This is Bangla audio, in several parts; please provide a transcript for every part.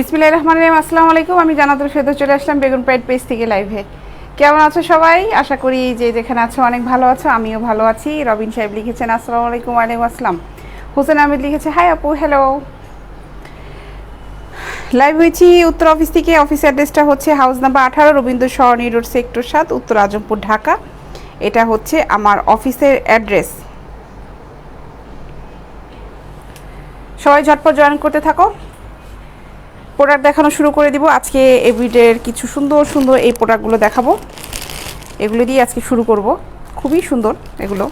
বিসমিল্লাহির রহমানির রহিম। আসসালামু আলাইকুম। আমি জান্নাতুল ফেরদৌস চলে আসলাম বেগুন প্রাইড পেজ থেকে লাইভে। কেমন আছো সবাই? আশা করি যে যেখানে আছো অনেক ভালো আছো, আমিও ভালো আছি। রবিন সাহেব লিখেছেন আসসালামু আলাইকুম। ওয়ালাইকুম আসসালাম। হোসেন আহমেদ লিখেছে হাই আপু, হ্যালো। লাইভ হয়েছি উত্তর অফিস থেকে। অফিস অ্যাড্রেসটা হচ্ছে হাউস নাম্বার 18, রবীন্দ্র সরণি রোড, সেক্টর 7, উত্তর আজমপুর, ঢাকা। এটা হচ্ছে আমার অফিসের অ্যাড্রেস। সবাই ঝটপট জয়েন করতে থাকো। প্রোডাক্ট দেখানো শুরু করে দিব। আজকে এভরিডের কিছু সুন্দর সুন্দর এই প্রোডাক্টগুলো দেখাবো। এগুলো দিয়ে আজকে শুরু করব। খুবই সুন্দর এগুলো।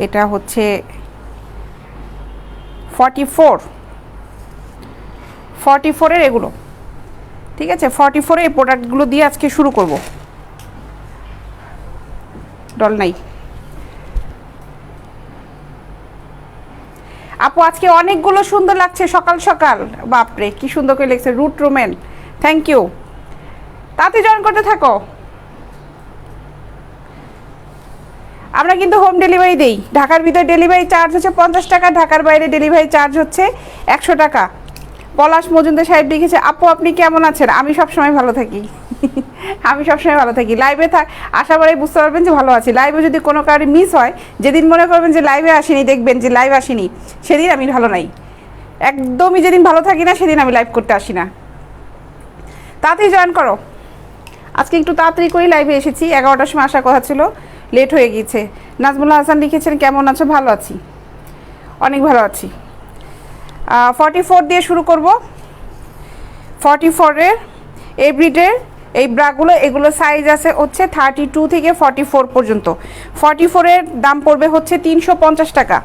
এটা হচ্ছে 44-এর এগুলো, ঠিক আছে। 44-এর এই প্রোডাক্টগুলো দিয়ে আজকে শুরু করব। ডল নাই আপু, আজকে অনেকগুলো সুন্দর লাগছে সকাল সকাল। বাপরে কি সুন্দর করে লিখছে রুট রোমেন, থ্যাংক ইউ। তাতে জয়েন করতে থাকো। আমরা কিন্তু হোম ডেলিভারি দেই। ঢাকার ভিতরে ডেলিভারি চার্জ হচ্ছে 50 টাকা, ঢাকার বাইরে ডেলিভারি চার্জ হচ্ছে 100 টাকা। পলাশ মজুমদার সাহেব লিখেছে আপু আপনি কেমন আছেন? আমি সবসময় ভালো থাকি। আমি সবসময় ভালো থাকি। লাইভে আশা করি বুঝতে পারবেন যে ভালো আছি। লাইভে যদি কোনো কারণে মিস হয়, যেদিন মনে করবেন যে লাইভে আসিনি, দেখবেন যে লাইভ আসিনি, সেদিন আমি ভালো নাই। একদমই যেদিন ভালো থাকি না সেদিন আমি লাইভ করতে আসি না। তাড়াতাড়ি জয়েন করো। আজকে একটু তাড়াতাড়ি করেই লাইভে এসেছি। 11টার সময় আসার কথা ছিল, লেট হয়ে গিয়েছে। নাজমুল্লাহ হাসান লিখেছেন কেমন আছো? ভালো আছি, অনেক ভালো আছি। 44 দিয়ে শুরু করব। 44-এর এভরিডে এই ব্রাগুলো, এগুলো সাইজ আছে হচ্ছে 32 থেকে 44 পর্যন্ত। 44-এর দাম পড়বে হচ্ছে 350 টাকা।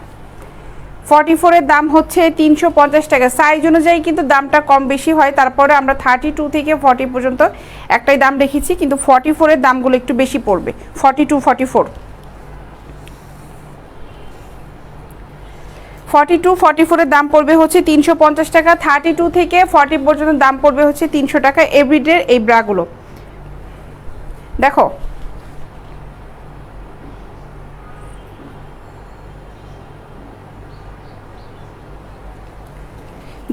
44-এর দাম হচ্ছে 350 টাকা। সাইজ অনুযায়ী কিন্তু দামটা কম বেশি হয়। তারপরে আমরা 32 থেকে 40 পর্যন্ত একটাই দাম রেখেছি, কিন্তু 44-এর দামগুলো একটু বেশি পড়বে। 44-এর দাম পড়বে হচ্ছে 350 টাকা। 32 থেকে 40 পর্যন্ত দাম পড়বে হচ্ছে 300 টাকা। এভরিডে এই ব্রাগুলো দেখো,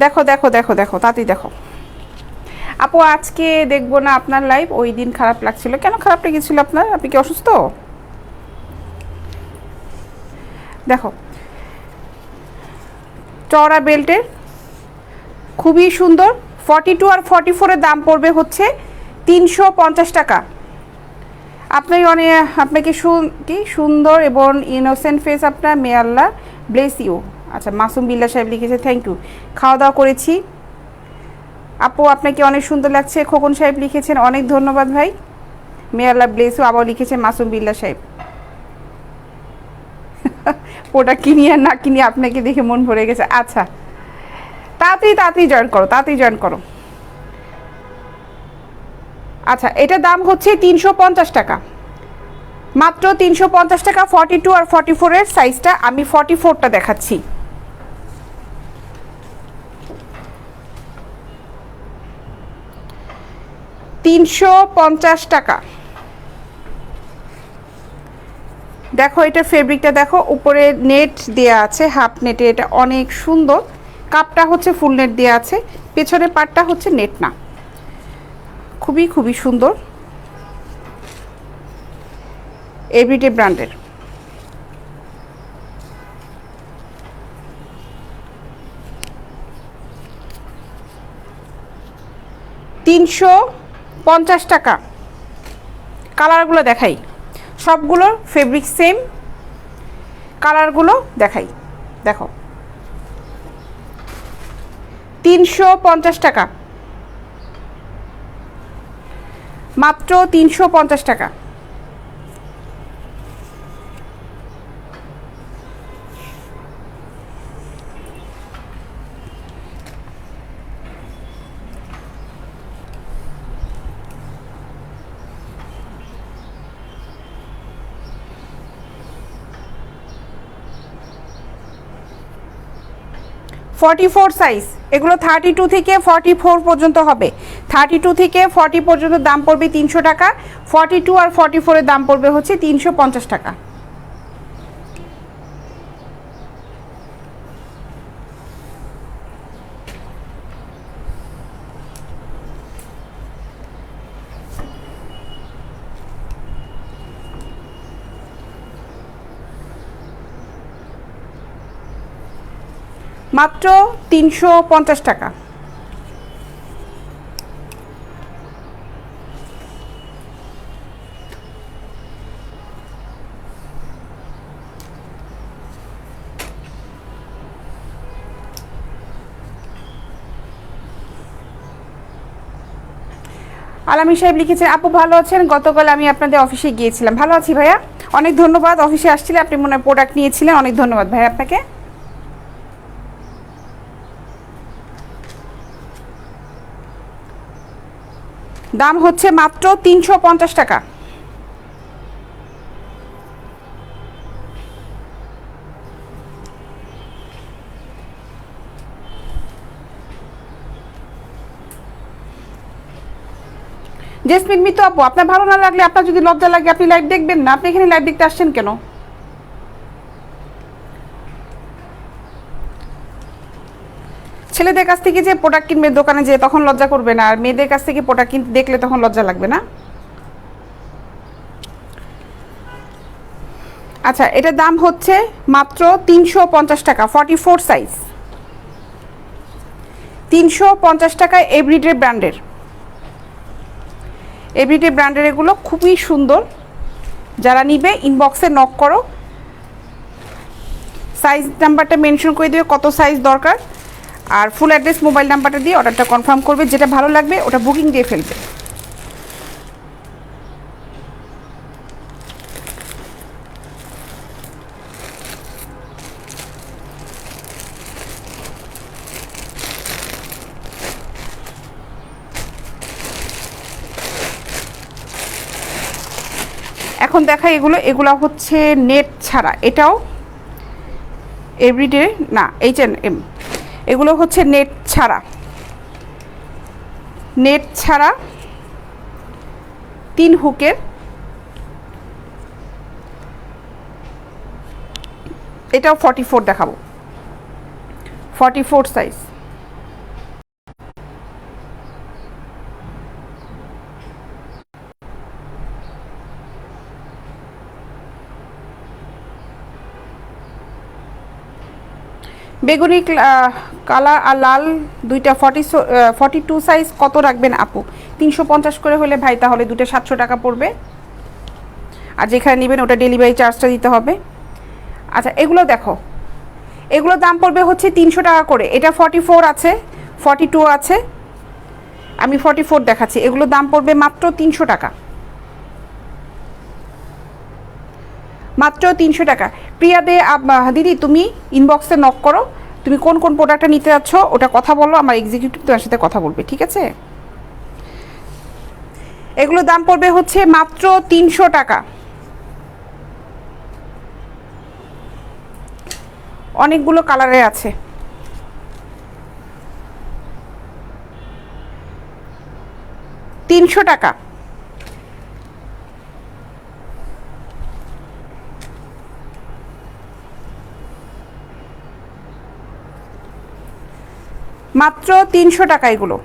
দেখো দেখো দেখো দেখো, তাতেই দেখো। আপু আজকে দেখবো না আপনার লাইভ, ওই দিন খারাপ লাগছিল। কেন খারাপ লেগেছিল আপনার? আপনি কি অসুস্থ? দেখো, চওড়া বেল্টের খুবই সুন্দর। 42 আর 44-এর দাম পড়বে হচ্ছে 350 টাকা। আপনাকে কি সুন্দর এবং ইনোসেন্ট ফেস আপনার, মে আল্লাহ ব্লেস ইউ। আচ্ছা, মাসুম বিল্লাহ সাহেব লিখেছে থ্যাংক ইউ। খাওয়া দাওয়া করেছি আপু, আপনাকে অনেক সুন্দর লাগছে। খোকন সাহেব লিখেছেন অনেক ধন্যবাদ ভাই, মে আল্লাহ ব্লেস ইউ। আবার লিখেছেন মাসুম বিল্লাহ সাহেব। ওটা কিনি আর না কিনি আপনাকে দেখে মন ভরে গেছে। আচ্ছা, তাড়াতাড়ি জয়েন করো, তাড়াতাড়ি জয়েন করো। আচ্ছা, এটা দাম হচ্ছে 350 টাকা, মাত্র 350 টাকা। 42 আর 44-এর সাইজটা, আমি 44টা দেখাচ্ছি। $350 টাকা। দেখো এটার ফেব্রিকটা দেখো, উপরে নেট দেয়া আছে, হাফ নেটে। এটা অনেক সুন্দর। কাপটা হচ্ছে ফুল নেট দেয়া আছে, পেছনের পাটটা হচ্ছে নেট না। খুবই খুবই সুন্দর, এভরিডে ব্র্যান্ডের। $350 টাকা। কালারগুলো দেখাই, সবগুলোর ফেব্রিক সেম। কালারগুলো দেখাই, দেখো। 350 টাকা, মাত্র 350 টাকা। $44 সাইজ, এগুলো 32 থেকে 44 পর্যন্ত হবে। 32 থেকে 40 পর্যন্ত দাম পড়বে 300 টাকা। 42 আর 44-এর দাম পড়বে হচ্ছে 350 টাকা। মাত্র 350 টাকা। আলামী সাহেব লিখেছেন, আপু ভালো আছেন? গতকাল আমি আপনাদের অফিসে গিয়েছিলাম। ভালো আছি ভাইয়া, অনেক ধন্যবাদ। অফিসে আসছিলেন, আপনি মনে হয় প্রোডাক্ট নিয়েছিলেন, অনেক ধন্যবাদ ভাইয়া আপনাকে। দাম হচ্ছে মাত্র 350 টাকা। জেসমিন মিতু আপু, আপনার ভালো না লাগলে, আপনার যদি লজ্জা লাগে, আপনি লাইভ দেখবেন না? আপনি এখানে লাইভ দেখতে আসছেন কেন? ছেলেদের কাছ থেকে যে প্রোডাক্ট কিনবে দোকানে, যে তখন লজ্জা করবে না, আর মেয়েদের কাছ থেকে প্রোডাক্ট কিনতে দেখলে তখন লজ্জা লাগবে না? আচ্ছা, এটার দাম হচ্ছে মাত্র 350 টাকা, 44 সাইজ। 350 টাকায় এভরিডে ব্র্যান্ডের, এভরিডে ব্র্যান্ডের এগুলো খুবই সুন্দর। যারা নিবে ইনবক্সে নক করো, সাইজ নাম্বারটা মেনশন করে দেবে কত সাইজ দরকার, আর ফুল অ্যাড্রেস মোবাইল নাম্বারটা দিয়ে অর্ডারটা কনফার্ম করবে। যেটা ভালো লাগবে ওটা বুকিং দিয়ে ফেলবে। এখন দেখা এগুলো, এগুলো হচ্ছে নেট ছাড়া, এটাও এভরিডে না, H&M, এগুলো হচ্ছে নেট ছাড়া, নেট ছাড়া 3 হুকের। এটাও 44 দেখাবো, 44 সাইজ। বেগুনি কালার আর লাল দুইটা 42 সাইজ কত রাখবেন আপু? 350 করে হলে ভাই তাহলে দুটো 700 টাকা পড়বে, আর যেখানে নেবেন ওটা ডেলিভারি চার্জটা দিতে হবে। আচ্ছা, এগুলো দেখো, এগুলোর দাম পড়বে হচ্ছে 300 টাকা করে। এটা 44 আছে, 42 আছে, আমি 44 দেখাচ্ছি। এগুলোর দাম পড়বে মাত্র 300 টাকা, মাত্র 300 টাকা। প্রিয়া দে, দিদি তুমি ইনবক্সে নক করো, তুমি কোন কোন প্রোডাক্টটা নিতে যাচ্ছ ওটা কথা বলো, আমার এক্সিকিউটিভ তোমার সাথে কথা বলবে, ঠিক আছে? এগুলো দাম পড়বে হচ্ছে মাত্র 300 টাকা। অনেকগুলো কালারে আছে। তিনশো টাকা। মাত্র 300 টাকা এগুলো।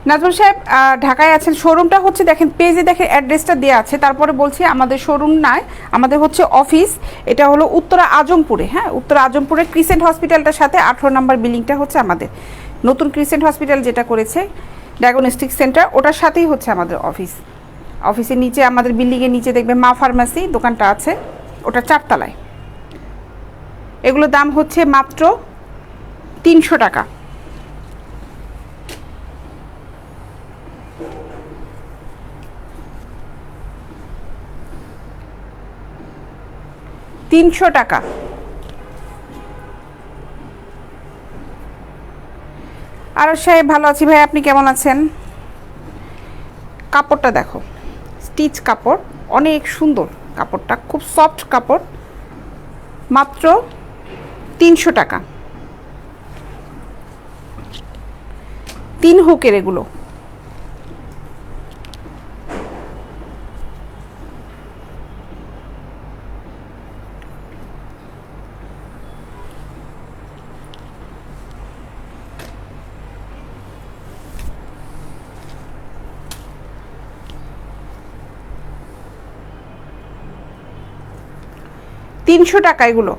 নাজমুল সাহেব ঢাকায় আছেন, শোরুমটা হচ্ছে দেখেন, পেজে দেখেন অ্যাড্রেসটা দেওয়া আছে, তারপরে বলছি আমাদের শোরুম নয়, আমাদের হচ্ছে অফিস। এটা হলো উত্তরা আজমপুরে, হ্যাঁ, উত্তরা আজমপুরে ক্রিসেন্ট হসপিটালটার সাথে 18 নম্বর বিল্ডিংটা হচ্ছে আমাদের নতুন ক্রিসেন্ট হসপিটাল যেটা করেছে ডায়াগনস্টিক সেন্টার, ওটার সাথেই হচ্ছে আমাদের অফিস। অফিসের নিচে, আমাদের বিল্ডিংয়ের নিচে দেখবে মা ফার্মাসি দোকানটা আছে, ওটা 4 তলায়। এগুলোর দাম হচ্ছে মাত্র 300 টাকা। টাকা। আর সাহেব ভালো আছি ভাই, আপনি কেমন আছেন? কাপড়টা দেখো, স্টিচ কাপড়, অনেক সুন্দর কাপড়টা, খুব সফট কাপড়, মাত্র 300 টাকা। 3 হুকের এগুলো। 300 টাকা এগুলো।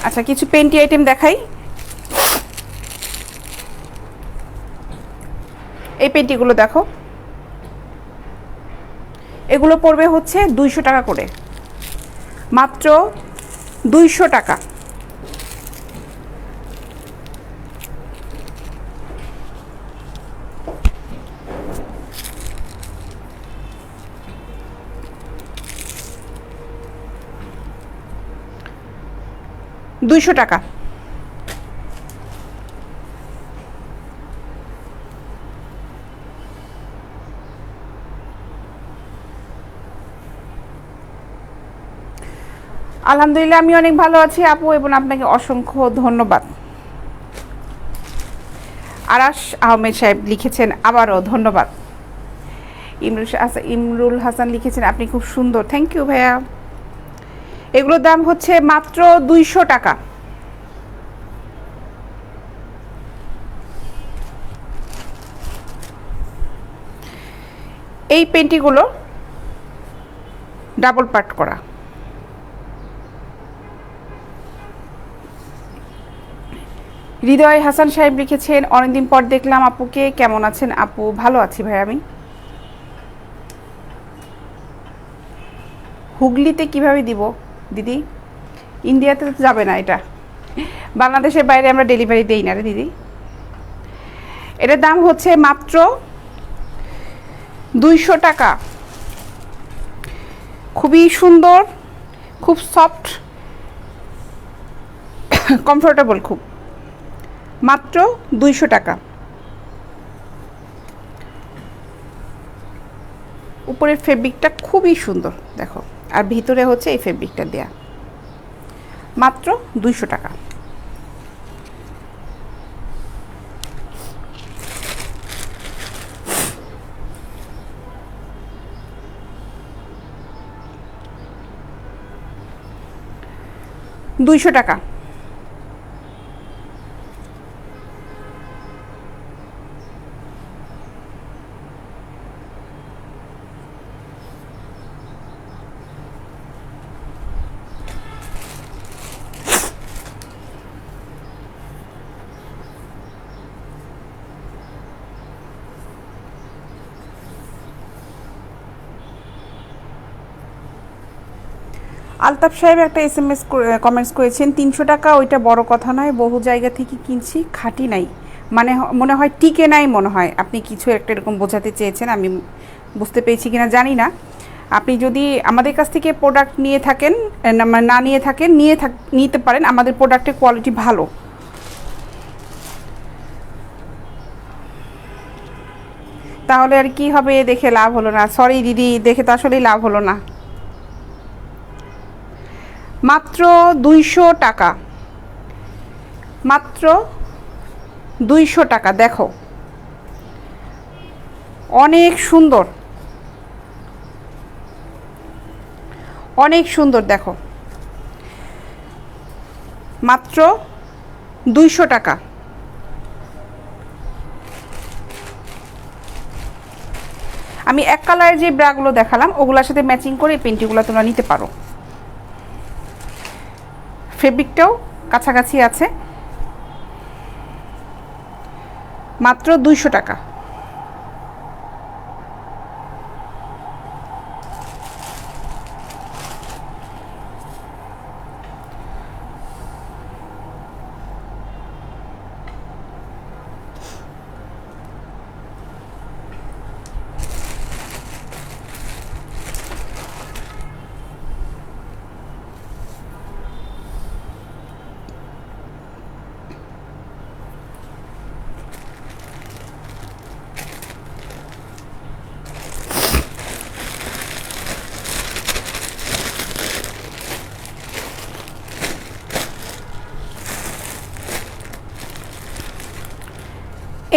আচ্ছা, কিছু পেন্টি আইটেম দেখাই। এই পেন্টিগুলো দেখো, এগুলো পড়বে হচ্ছে 200 টাকা করে, মাত্র 200 টাকা। দুইশো টাকা। আলহামদুলিল্লাহ, আমি অনেক ভালো আছি আপু, এবং আপনাকে অসংখ্য ধন্যবাদ। আরাশ আহমেদ সাহেব লিখেছেন, আবারও ধন্যবাদ। ইমরুল হাসান লিখেছেন, আপনি খুব সুন্দর, থ্যাংক ইউ ভাইয়া। এগুলোর দাম হচ্ছে মাত্র 200 টাকা। এই পেন্টিগুলো ডাবল পার্ট করা। হৃদয় হাসান সাহেব লিখেছেন, অনেকদিন পর দেখলাম আপুকে, কেমন আছেন আপু? ভালো আছি ভাই আমি। হুগলিতে কিভাবে দিব দিদি? ইন্ডিয়াতে তো যাবে না, এটা বাংলাদেশের বাইরে আমরা ডেলিভারি দেই না রে দিদি। এটার দাম হচ্ছে মাত্র 200 টাকা। খুবই সুন্দর, খুব সফট, কমফোর্টেবল খুব, মাত্র 200 টাকা। উপরের ফেব্রিকটা খুবই সুন্দর দেখো, আর ভিতরে হচ্ছে এই ফেব্রিকটা দেয়া, মাত্র 200 টাকা। দুইশো টাকা। আলতাফ সাহেব একটা SMS কমেন্টস করেছেন, 300 টাকা ওইটা বড় কথা নয়, বহু জায়গা থেকে কিনছি, খাঁটি নাই, মানে মনে হয় টিকে নাই, মনে হয় আপনি কিছু একটা এরকম বোঝাতে চেয়েছেন, আমি বুঝতে পেরেছি কিনা জানি না। আপনি যদি আমাদের কাছ থেকে প্রোডাক্ট নিয়ে থাকেন, না নিয়ে থাকেন, নিতে পারেন, আমাদের প্রোডাক্টের কোয়ালিটি ভালো। তাহলে আর কি হবে, দেখে লাভ হলো না, সরি দিদি, দেখে তো আসলেই লাভ হলো না। মাত্র 200 টাকা, মাত্র 200 টাকা। দেখো অনেক সুন্দর, অনেক সুন্দর, দেখো মাত্র 200 টাকা। আমি এক কালারের যে ব্রাগুলো দেখালাম ওগুলোর সাথে ম্যাচিং করে এই পেন্টিগুলো তোমরা নিতে পারো। ফেব্রিকটাও কাছাকাছি আছে, মাত্র 200 টাকা।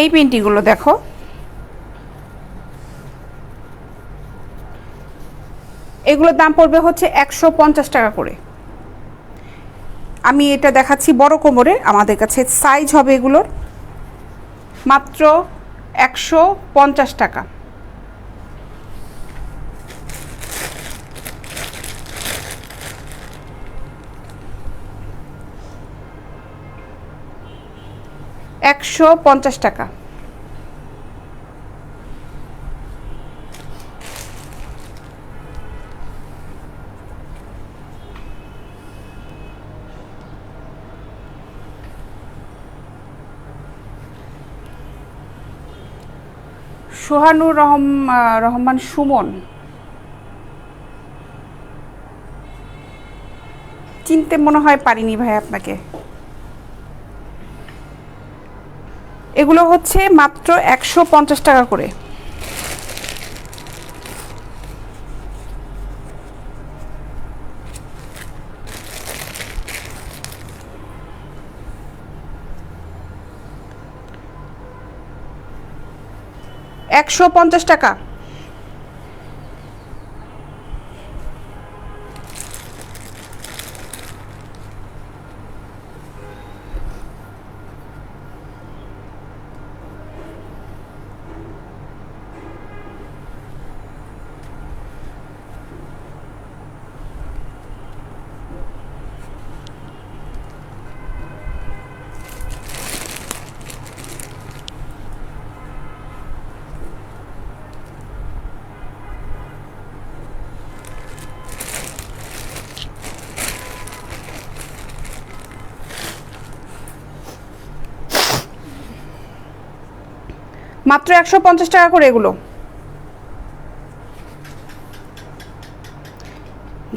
এই পেন্টিগুলো দেখো, এগুলোর দাম পড়বে হচ্ছে 150 টাকা করে। আমি এটা দেখাচ্ছি বড় কোমরে, আমাদের কাছে সাইজ হবে এগুলোর মাত্র 150 টাকা। টাকা। সোহানুর রহমান সুমন, চিনতে মনে হয় পারিনি ভাই আপনাকে। এগুলো হচ্ছে মাত্র 150 টাকা করে। টাকা। মাত্র 150 টাকা করে এগুলো।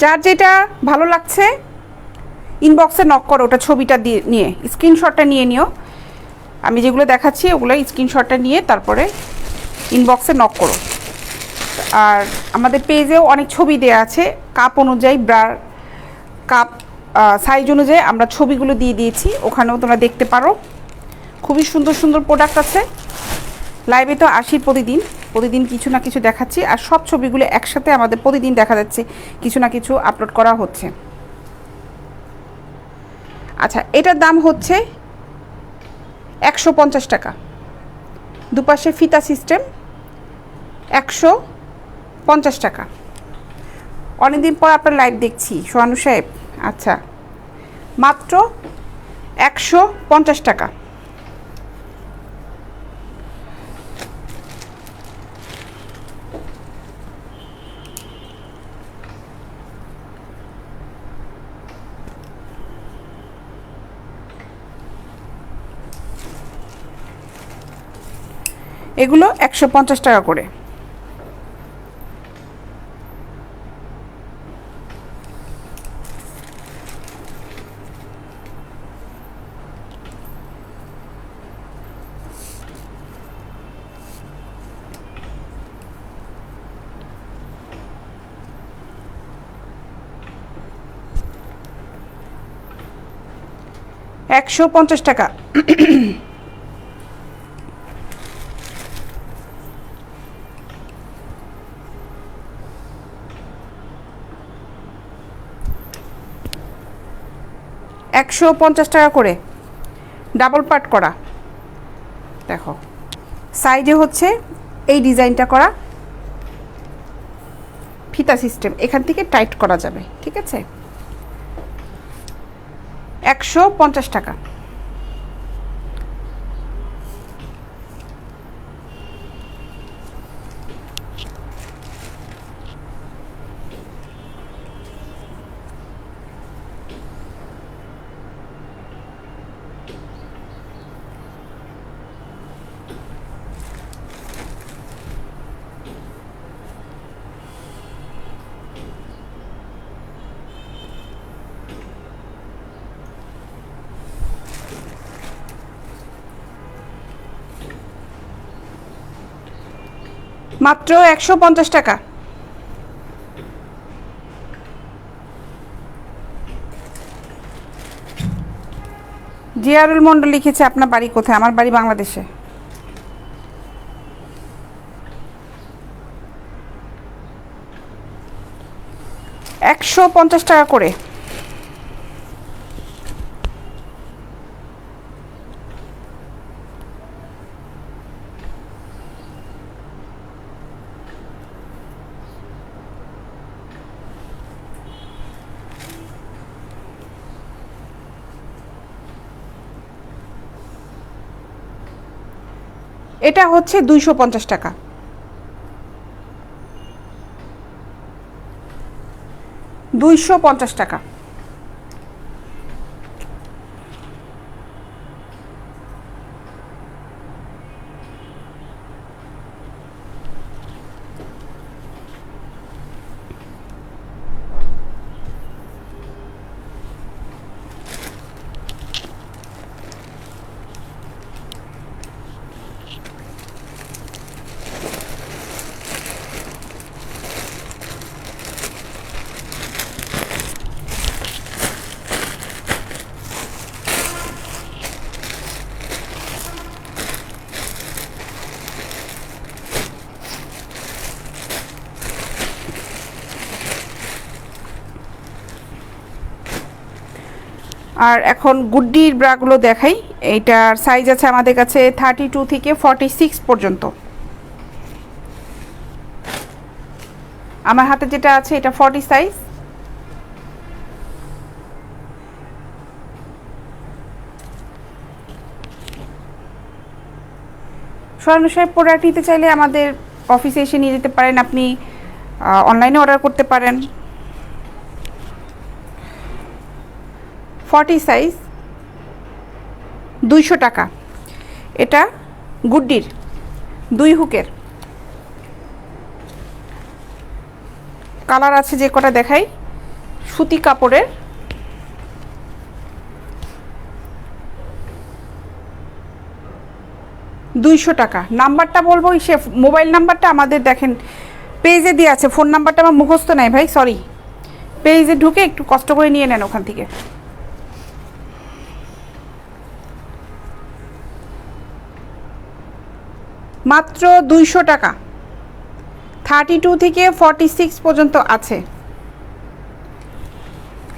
যার যেটা ভালো লাগছে ইনবক্সে নক করো, ওটা ছবিটা দিয়ে নিয়ে স্ক্রিনশটটা নিয়ে নিও। আমি যেগুলো দেখাচ্ছি ওগুলো স্ক্রিনশটটা নিয়ে তারপরে ইনবক্সে নক করো। আর আমাদের পেজেও অনেক ছবি দেওয়া আছে, কাপ অনুযায়ী, ব্রার কাপ সাইজ অনুযায়ী আমরা ছবিগুলো দিয়ে দিয়েছি, ওখানেও তোমরা দেখতে পারো। খুবই সুন্দর সুন্দর প্রোডাক্ট আছে। লাইভে তো আসি প্রতিদিন কিছু না কিছু দেখাচ্ছি, আর সব ছবিগুলো একসাথে আমাদের প্রতিদিন দেখা যাচ্ছে কিছু না কিছু আপলোড করা হচ্ছে। আচ্ছা, এটার দাম হচ্ছে 150 টাকা, দুপাশে ফিতা সিস্টেম, 150 টাকা। অনেকদিন পর আপনার লাইভ দেখছি সোহানু সাহেব। আচ্ছা, মাত্র 150 টাকা। এগুলো 150 টাকা করে। টাকা। 150 টাকা করে, ডাবল পার্ট করা। দেখো সাইডে হচ্ছে এই ডিজাইনটা করা, ফিতা সিস্টেম, এখান থেকে টাইট করা যাবে, ঠিক আছে। 150 টাকা। মাত্র 150 টাকা। জিয়ারুল মন্ডল লিখেছে আপনার বাড়ি কোথায়? আমার বাড়ি বাংলাদেশে। 150 টাকা করে। এটা হচ্ছে 250 টাকা। 250 টাকা। আর এখন গুড্ডির ব্রাগুলো দেখাই। এইটার সাইজ আছে আমাদের কাছে 32 থেকে 46 পর্যন্ত। আমার হাতে যেটা আছে এটা 40 সাইজ। স্বর্ণসাহেব প্রোডাক্ট নিতে চাইলে আমাদের অফিসে এসে নিয়ে যেতে পারেন, আপনি অনলাইনে অর্ডার করতে পারেন। 40 সাইজ 200 টাকা। এটা গুড্ডির 2 হুকের। কালার আছে যে কটা দেখাই, সুতি কাপড়ের। টাকা। নাম্বারটা বলবো, সে মোবাইল নাম্বারটা আমাদের দেখেন পেজে দিয়ে আছে। ফোন নাম্বারটা আমার মুখস্থ নাই ভাই, সরি। পেজে ঢুকে একটু কষ্ট করে নিয়ে নেন ওখান থেকে। মাত্র 200 টাকা। 32 থেকে 46 পর্যন্ত আছে।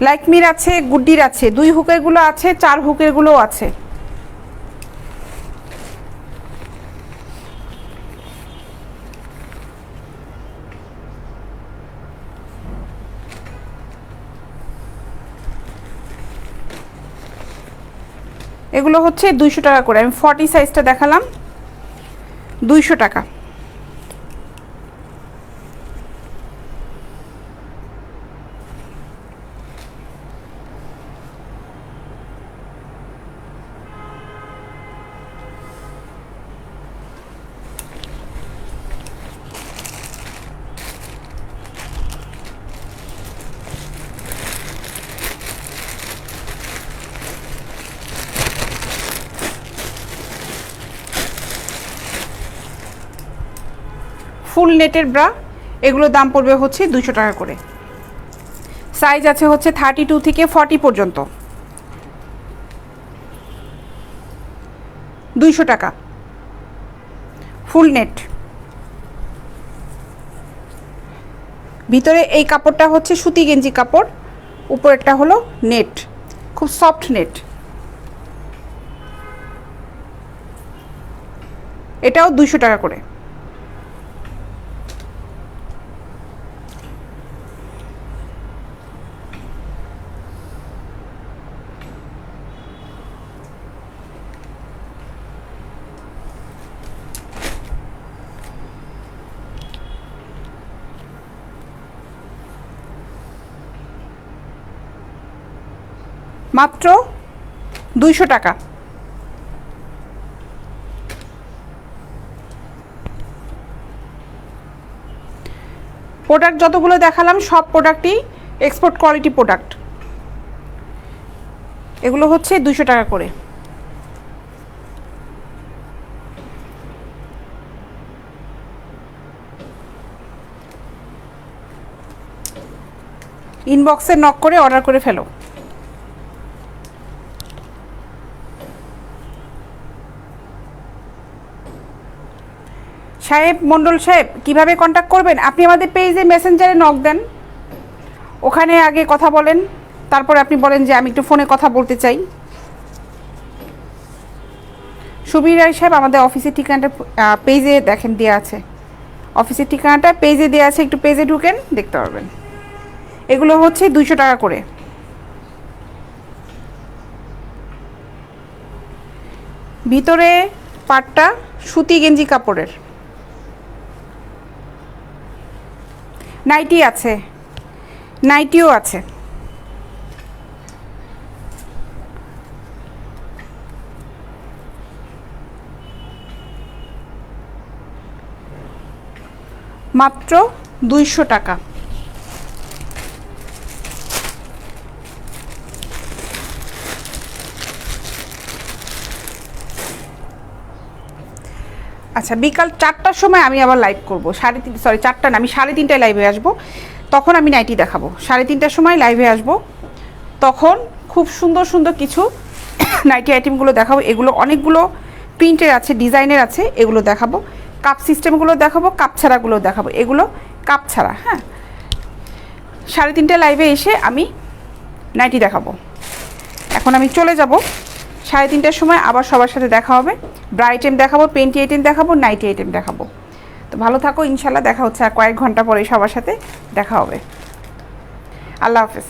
লাইকমির আছে, গুড্ডির আছে, 2 হুকেরগুলো আছে, 4 হুকেরগুলোও আছে। এগুলো হচ্ছে 200 টাকা করে। আমি 40 সাইজটা দেখালাম, 200 টাকা। ফুল নেটের ব্রা, এগুলোর দাম পড়বে হচ্ছে 200 টাকা করে। সাইজ আছে হচ্ছে 32 থেকে 40 পর্যন্ত। 200 টাকা ফুল নেট। ভিতরে এই কাপড়টা হচ্ছে সুতি গেঞ্জি কাপড়, উপরেরটা হলো নেট, খুব সফট নেট। এটাও 200 টাকা করে। মাত্র 200 টাকা। প্রোডাক্ট যতগুলো দেখালাম সব প্রোডাক্টই এক্সপোর্ট কোয়ালিটি প্রোডাক্ট। এগুলো হচ্ছে 200 টাকা করে। ইনবক্সে নক করে অর্ডার করে ফেলো। সাহেব, মন্ডল সাহেব, কিভাবে কন্ট্যাক্ট করবেন? আপনি আমাদের পেজে মেসেঞ্জারে নক দেন, ওখানে আগে কথা বলেন, তারপরে আপনি বলেন যে আমি একটু ফোনে কথা বলতে চাই। সুবীর রায় সাহেব, আমাদের অফিসের ঠিকানাটা পেজে দেখেন দেওয়া আছে, অফিসের ঠিকানাটা পেজে দেওয়া আছে, একটু পেজে ঢুকেন দেখতে পারবেন। এগুলো হচ্ছে 200 টাকা করে। ভিতরে পাটটা সুতি গেঞ্জি কাপড়ের। নাইটি আছে, নাইটিও আছে। মাত্র 200 টাকা। আচ্ছা, বিকাল 4টার সময় আমি আবার লাইভ করব, 3:30, সরি 4টা না, আমি 3:30টায় লাইভে আসব। তখন আমি নাইটি দেখাবো, 3:30টার সময় লাইভে আসব। তখন খুব সুন্দর সুন্দর কিছু নাইটি আইটেমগুলো দেখাবো। এগুলো অনেকগুলো প্রিন্টের আছে, ডিজাইনের আছে, এগুলো দেখাবো। কাপ সিস্টেমগুলো দেখাবো, কাপ ছাড়াগুলো দেখাবো। এগুলো কাপ ছাড়া। হ্যাঁ, 3:30টায় লাইভে এসে আমি নাইটি দেখাবো। এখন আমি চলে যাব, 3:30টার সময় আবার সবার সাথে দেখা হবে। ব্রা আইটেম দেখাবো, পেন্টি আইটেম দেখাবো, নাইটি আইটেম দেখাবো। তো ভালো থাকো, ইনশাল্লাহ দেখা হচ্ছে আর কয়েক ঘন্টা পরে সবার সাথে দেখা হবে। আল্লাহ হাফেজ।